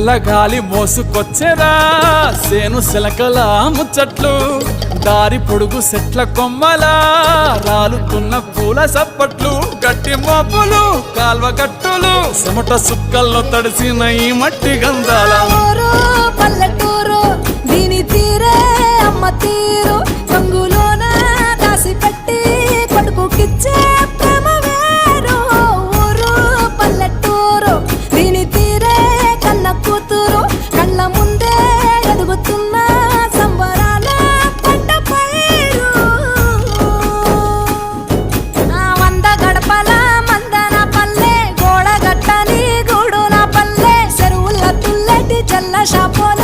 చల్లగాలి మోసుకొచ్చేరా సేను శిలకల ముచ్చట్లు దారి పొడుగు సెట్ల కొమ్మలా రాలుతున్న పూల సప్పట్లు గట్టి మోపులు కాల్వ గట్టులు చెమట సుక్కల్లో తడిసిన ఈ మట్టి గంధాల పల్లెటూరు దీని తీరే అమ్మ తీరు రంగులోన దాసి పెట్టి కొడుకుకిచ్చే ప్రేమ వేరు ఊరు పల్లెటూరు దీని తీరే కన్న కూతురు కళ్ళ ముందే ఎదుగుతున్న సంబరాల పంట పైరు వంద గడపల మందన పల్లె గోడ గట్టని గూడున పల్లె చెరువుల తుల్లటి చల్ల షాపోల